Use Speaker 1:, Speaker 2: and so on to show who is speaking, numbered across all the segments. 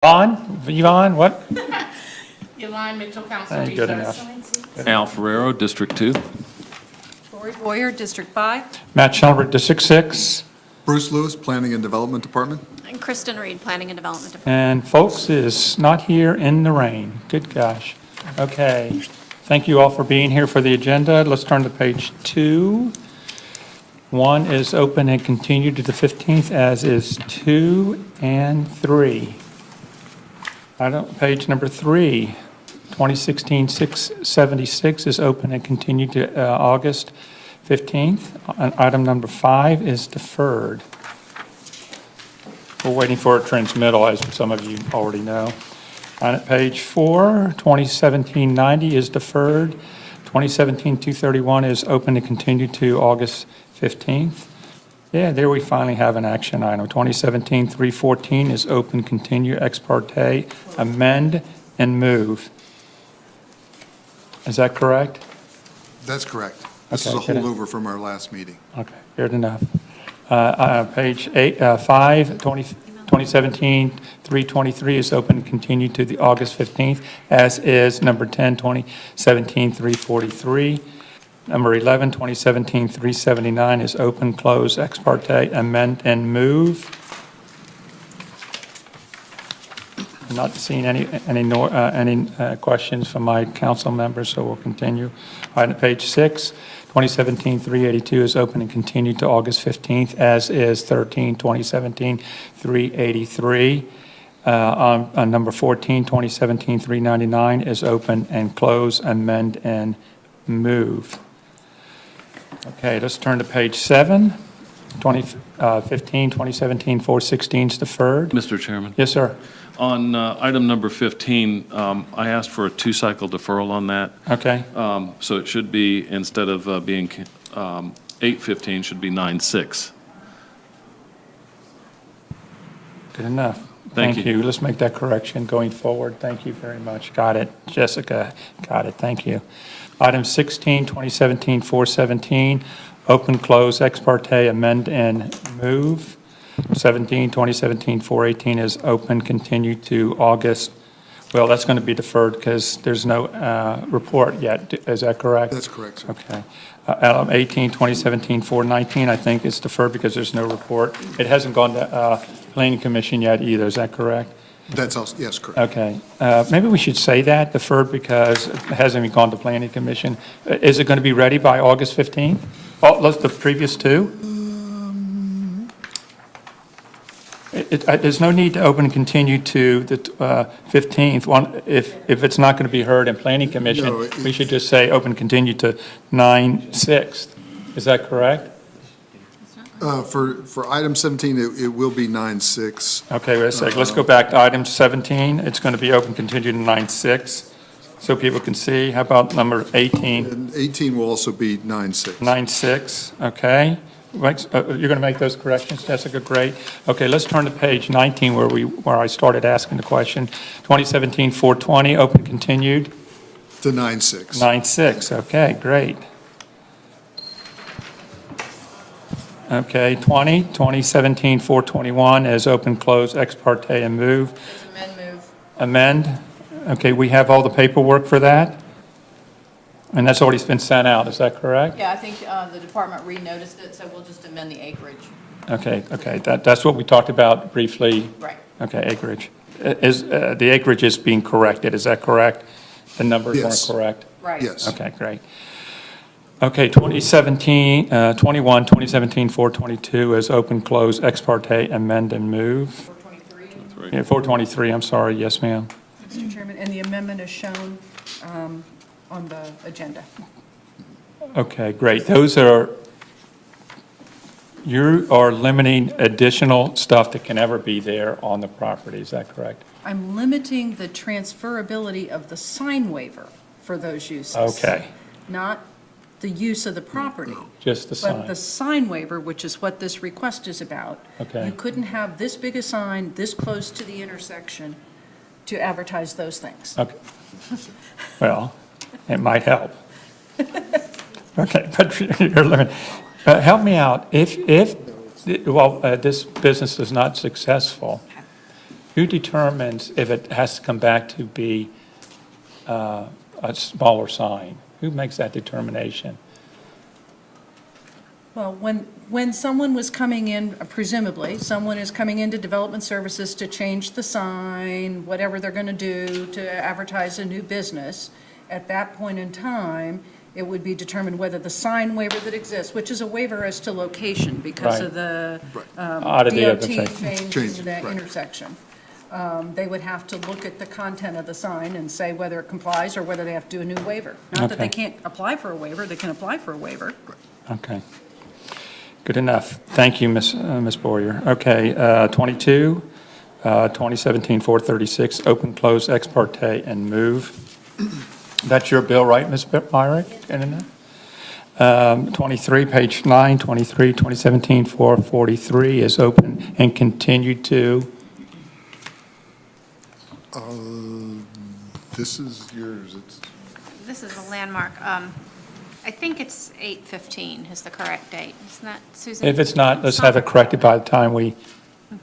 Speaker 1: Yvonne, what?
Speaker 2: Yvonne Mitchell, Council
Speaker 1: Ain't good
Speaker 2: Resource.
Speaker 3: Al Ferrero, District 2.
Speaker 4: Lori Boyer, District 5.
Speaker 1: Matt Schellenberg, District 6.
Speaker 5: Bruce Lewis, Planning and Development Department.
Speaker 6: And Kristen Reed, Planning and Development Department.
Speaker 1: And folks is not here in the rain. Good gosh. Okay. Thank you all for being here for the agenda. Let's turn to page 2. 1 is open and continued to the 15th, as is 2 and 3. Page number 3, 2016-676 is open and continued to August 15th. And item number 5 is deferred. We're waiting for a transmittal, as some of you already know. On page 4, 2017-90 is deferred. 2017-231 is open and continued to August 15th. Yeah, there we finally have an action item. 2017-314 is open, continue, ex parte, amend, and move. Is that correct?
Speaker 5: That's correct. This is
Speaker 1: Okay,
Speaker 5: a
Speaker 1: good.
Speaker 5: holdover from our last meeting.
Speaker 1: Okay, good enough. Page 5, 2017-323 is open and continue to the August 15th, as is number 10, 2017-343. Number 11, 2017-379 is open, close, ex parte, amend, and move. I'm not seeing any questions from my council members, so we'll continue. Page 6, 2017-382 is open and continued to August 15th, as is 13, 2017-383. On number 14, 2017-399 is open and close, amend, and move. Okay, let's turn to page 7. 2017-416 is deferred.
Speaker 3: Mr. Chairman,
Speaker 1: Yes, sir.
Speaker 3: on item number 15, I asked for a two-cycle deferral on that.
Speaker 1: Okay,
Speaker 3: So it should be, instead of being 8/15, should be 9/6.
Speaker 1: good enough.
Speaker 3: Thank you.
Speaker 1: Let's make that correction going forward. Thank you very much. Got it. Jessica, got it. Thank you. Item 16, 2017-417, open, close, ex parte, amend, and move. 17, 2017-418 is open, continue to August. Well, that's going to be deferred because there's no report yet. Is that correct?
Speaker 5: That's correct, sir.
Speaker 1: Okay. Item 18, 2017-419, I think it's deferred because there's no report. It hasn't gone to Planning Commission yet either. Is that correct?
Speaker 5: That's also, yes, correct.
Speaker 1: Okay. Maybe we should say that, deferred, because it hasn't even gone to Planning Commission. Is it going to be ready by August 15th? Oh, the previous two? There's no need to open and continue to the 15th. If it's not going to be heard in Planning Commission,
Speaker 5: No,
Speaker 1: we should just say open and continue to 9/6. Is that correct?
Speaker 5: For item 17, it will be 9/6.
Speaker 1: Okay, wait a sec. Let's go back to item 17. It's going to be open, continue to 9/6, so people can see. How about number 18?
Speaker 5: And 18 will also be 9/6.
Speaker 1: 9/6, okay. You're going to make those corrections, Jessica, great. Okay, let's turn to page 19 where I started asking the question. 2017-420, open, continued.
Speaker 5: To 9/6.
Speaker 1: 9/6, okay, great. Okay, 2017-421 is open, close, ex parte, and move.
Speaker 4: Amend, move.
Speaker 1: Amend, okay, we have all the paperwork for that? And that's already been sent out, is that correct?
Speaker 4: Yeah, I think the department renoticed it, so we'll just amend the acreage.
Speaker 1: Okay, that's what we talked about briefly.
Speaker 4: Right.
Speaker 1: Okay, acreage. The acreage is being corrected, is that correct? The numbers
Speaker 5: Yes.
Speaker 1: weren't correct?
Speaker 4: Right.
Speaker 5: Yes.
Speaker 1: Okay, great. Okay, 2017-422 is open, close, ex parte, amend, and move.
Speaker 4: 423.
Speaker 1: Yeah, 423, I'm sorry, yes, ma'am.
Speaker 7: Mr. Chairman, and the amendment is shown on the agenda.
Speaker 1: Okay, great. You are limiting additional stuff that can ever be there on the property, is that correct?
Speaker 7: I'm limiting the transferability of the sign waiver for those uses.
Speaker 1: Okay,
Speaker 7: Not the use of the property.
Speaker 1: just the
Speaker 7: But the
Speaker 1: sign.
Speaker 7: sign waiver, which is what this request is about.
Speaker 1: Okay.
Speaker 7: You couldn't have this big a sign this close to the intersection to advertise those things.
Speaker 1: Okay. Well, it might help. Okay, but you're limited. Help me out. If this business is not successful, Who determines if it has to come back to be a smaller sign? Who makes that determination?
Speaker 7: Well, when someone was coming in, presumably, someone is coming into development services to change the sign, whatever they're going to do to advertise a new business, at that point in time, it would be determined whether the sign waiver that exists, which is a waiver as to location because
Speaker 1: Right.
Speaker 7: of the
Speaker 1: Oddity of the
Speaker 7: DOT
Speaker 1: thing.
Speaker 7: change in that
Speaker 5: Right.
Speaker 7: intersection. They would have to look at the content of the sign and say whether it complies or whether they have to do a new waiver. Not that they
Speaker 1: Okay.
Speaker 7: can't apply for a waiver, they can apply for a waiver.
Speaker 1: Okay. Good enough. Thank you, Ms. Boyer. Okay, 22, 2017-436, open, close, ex parte, and move. That's your bill, right, Ms. Myrick? 23, page 9, 23, 2017-443 is open and continued to,
Speaker 5: This is yours.
Speaker 6: This is a landmark. I think it's 8/15 is the correct date. Isn't that, Susan?
Speaker 1: if it's not, let's have it corrected by the time we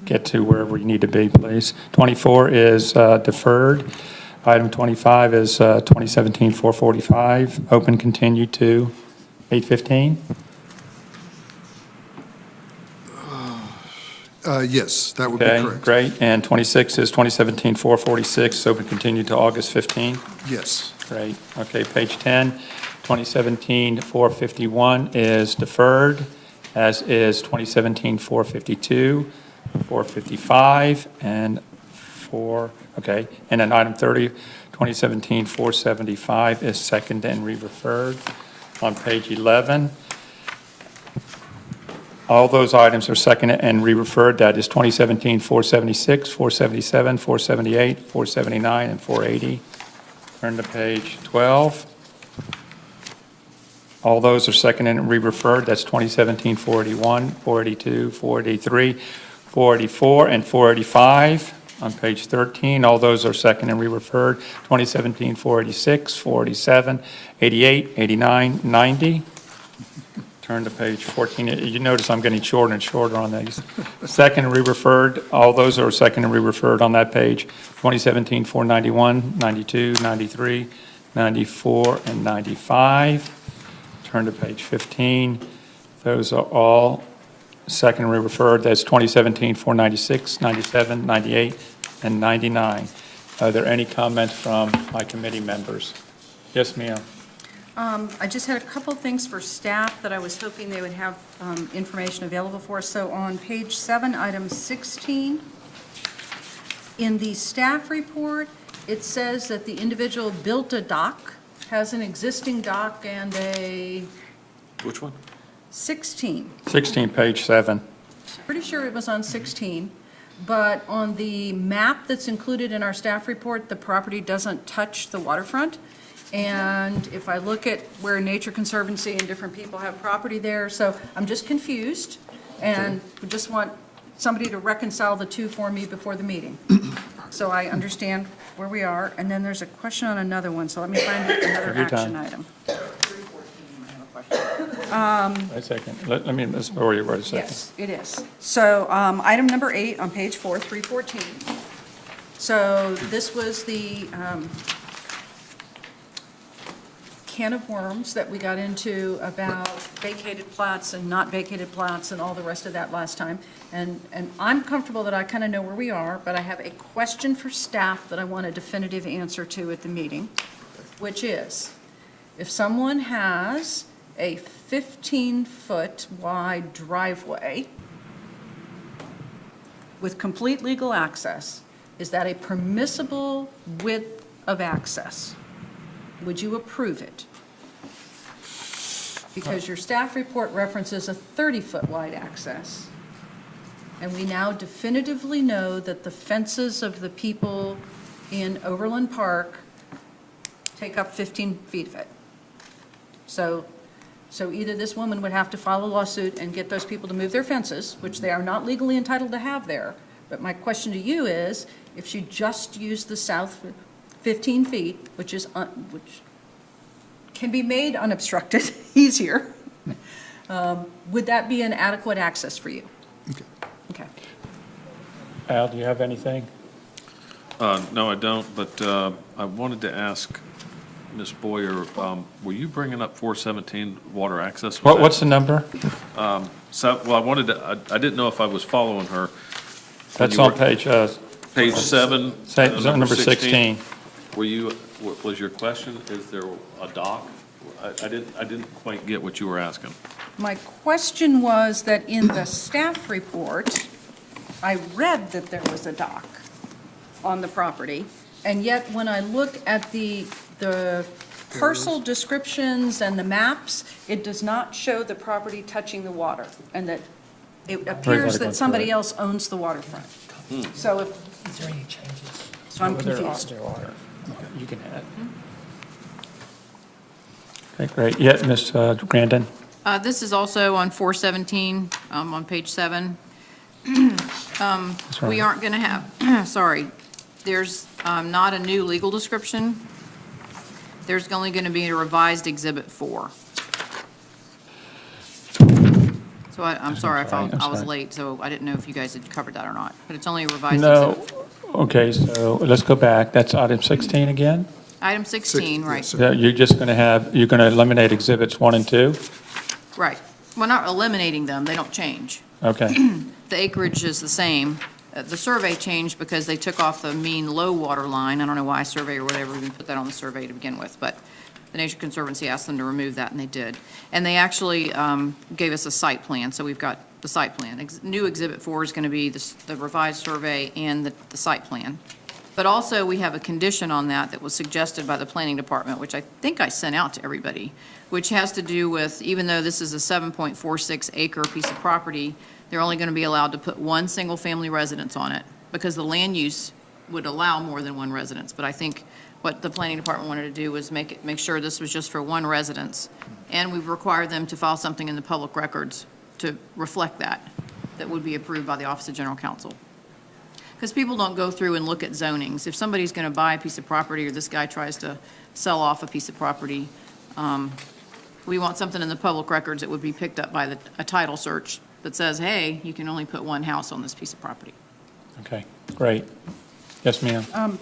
Speaker 1: get to wherever we need to be, please. 24 is deferred. Item 25 is 2017-445, open, continued to 8:15.
Speaker 5: Yes, that would be
Speaker 1: Okay,
Speaker 5: correct.
Speaker 1: great. And 26 is 2017-446, open, continued to August 15.
Speaker 5: Yes.
Speaker 1: Great. Okay, page 10, 2017-451 is deferred, as is 2017-452, 455, and 4, okay. And then item 30, 2017-475 is second and re-referred. On page 11, all those items are seconded and re-referred. That is 2017-476, 477, 478, 479, and 480. Turn to page 12. All those are seconded and re-referred. That's 2017-481, 482, 483, 484, and 485. On page 13, all those are seconded and re-referred. 2017-486, 487, 88, 89, 90. Turn to page 14. You notice I'm getting shorter and shorter on these. Second and re-referred, all those are second and re-referred on that page. 2017-491, 92, 93, 94, and 95. Turn to page 15. Those are all second and re-referred. That's 2017-496, 97, 98, and 99. Are there any comments from my committee members? Yes, ma'am.
Speaker 7: I just had a couple of things for staff that I was hoping they would have information available for. So on page 7, item 16, in the staff report, it says that the individual built a dock, has an existing dock and a
Speaker 3: Which one?
Speaker 7: 16.
Speaker 1: 16, page 7.
Speaker 7: Pretty sure it was on 16, but on the map that's included in our staff report, the property doesn't touch the waterfront. And if I look at where Nature Conservancy and different people have property there, so I'm just confused, and we just want somebody to reconcile the two for me before the meeting. So I understand where we are, and then there's a question on another one, so let me find another
Speaker 1: Your time.
Speaker 7: action item.
Speaker 1: Wait a second. Let me, Ms. Boyer, wait a second.
Speaker 7: Yes, it is. So item number 8 on page 4, 314. So this was the can of worms that we got into about vacated plots and not vacated plots and all the rest of that last time. And I'm comfortable that I kind of know where we are, but I have a question for staff that I want a definitive answer to at the meeting, which is, if someone has a 15-foot wide driveway with complete legal access, is that a permissible width of access? Would you approve it? Because your staff report references a 30-foot wide access. And we now definitively know that the fences of the people in Overland Park take up 15 feet of it. So either this woman would have to file a lawsuit and get those people to move their fences, which they are not legally entitled to have there. But my question to you is, if she just used the south 15 feet, which can be made unobstructed easier, would that be an adequate access for you?
Speaker 5: Okay.
Speaker 7: Okay.
Speaker 1: Al, do you have anything?
Speaker 3: No, I don't, but I wanted to ask Ms. Boyer, were you bringing up 417 water access? Was
Speaker 1: What's the number?
Speaker 3: Well, I wanted to, I didn't know if I was following her. When
Speaker 1: That's
Speaker 3: you
Speaker 1: on
Speaker 3: were-
Speaker 1: page
Speaker 3: Page 7.
Speaker 1: number 16.
Speaker 3: Were you, was your question, is there a dock? I didn't quite get what you were asking.
Speaker 7: My question was that in the staff report, I read that there was a dock on the property, and yet when I look at the parcel descriptions and the maps, it does not show the property touching the water, and that it appears that somebody else owns the waterfront. So if,
Speaker 1: Is there any changes?
Speaker 7: so I'm confused.
Speaker 1: There are. You can add. Okay, great. Yeah, Ms. Grandin?
Speaker 4: This is also on 417, on page 7.
Speaker 1: That's
Speaker 4: We
Speaker 1: right.
Speaker 4: aren't going to have, sorry, there's not a new legal description. There's only going to be a revised Exhibit 4. So I'm sorry if I was late, so I didn't know if you guys had covered that or not, but it's only a revised
Speaker 1: No.
Speaker 4: Exhibit 4.
Speaker 1: Okay, so let's go back. That's item 16 again?
Speaker 4: Item 16, right,
Speaker 5: Yes, sir.
Speaker 1: That You're just going to have, you're going to eliminate exhibits 1 and 2?
Speaker 4: right. We're not eliminating them, they don't change.
Speaker 1: Okay,
Speaker 4: The acreage is the same. The survey changed because they took off the mean low water line. I don't know why a survey or whatever even put that on the survey to begin with, but the Nature Conservancy asked them to remove that, and they did. And they actually gave us a site plan, so we've got the site plan. New Exhibit 4 is going to be the revised survey and the site plan. But also, we have a condition on that was suggested by the Planning Department, which I think I sent out to everybody, which has to do with, even though this is a 7.46 acre piece of property, they're only going to be allowed to put one single-family residence on it, because the land use would allow more than one residence. But I think what the Planning Department wanted to do was make sure this was just for one residence. And we've required them to file something in the public records to reflect that would be approved by the Office of General Counsel. Because people don't go through and look at zonings. If somebody's going to buy a piece of property, or this guy tries to sell off a piece of property, we want something in the public records that would be picked up by a title search that says, hey, you can only put one house on this piece of property.
Speaker 1: okay, great. Yes, ma'am?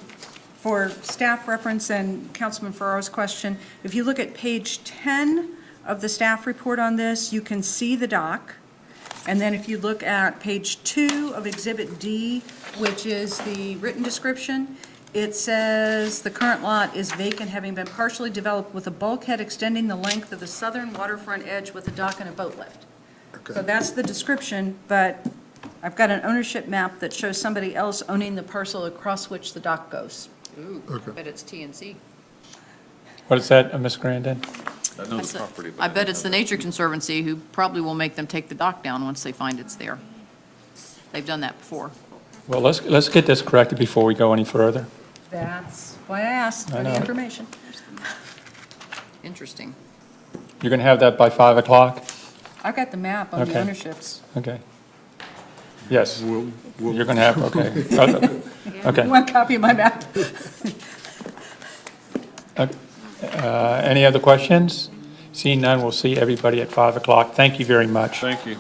Speaker 7: For staff reference and Councilman Ferraro's question, if you look at page 10 of the staff report on this, you can see the dock. And then if you look at page 2 of Exhibit D, which is the written description, it says the current lot is vacant, having been partially developed with a bulkhead extending the length of the southern waterfront edge with a dock and a boat lift. So that's the description, but I've got an ownership map that shows somebody else owning the parcel across which the dock goes.
Speaker 4: Ooh,
Speaker 5: Okay.
Speaker 4: but it's TNC.
Speaker 1: What is that, Ms. Grandin?
Speaker 3: I know the property, but
Speaker 4: I bet
Speaker 3: didn't
Speaker 4: it's the
Speaker 3: know
Speaker 4: Nature Conservancy who probably will make them take the dock down once they find it's there. They've done that before.
Speaker 1: Well, let's get this corrected before we go any further.
Speaker 7: That's why I asked
Speaker 1: I
Speaker 7: for the
Speaker 1: know.
Speaker 7: information.
Speaker 4: Interesting.
Speaker 1: You're going to have that by 5 o'clock?
Speaker 7: I've got the map on the
Speaker 1: Okay.
Speaker 7: ownerships.
Speaker 1: Okay. Yes,
Speaker 5: We'll-
Speaker 1: you're going to have, okay.
Speaker 7: You
Speaker 1: Okay.
Speaker 7: want a copy of my map?
Speaker 1: Any other questions? Seeing none, we'll see everybody at 5 o'clock. Thank you very much.
Speaker 3: Thank you.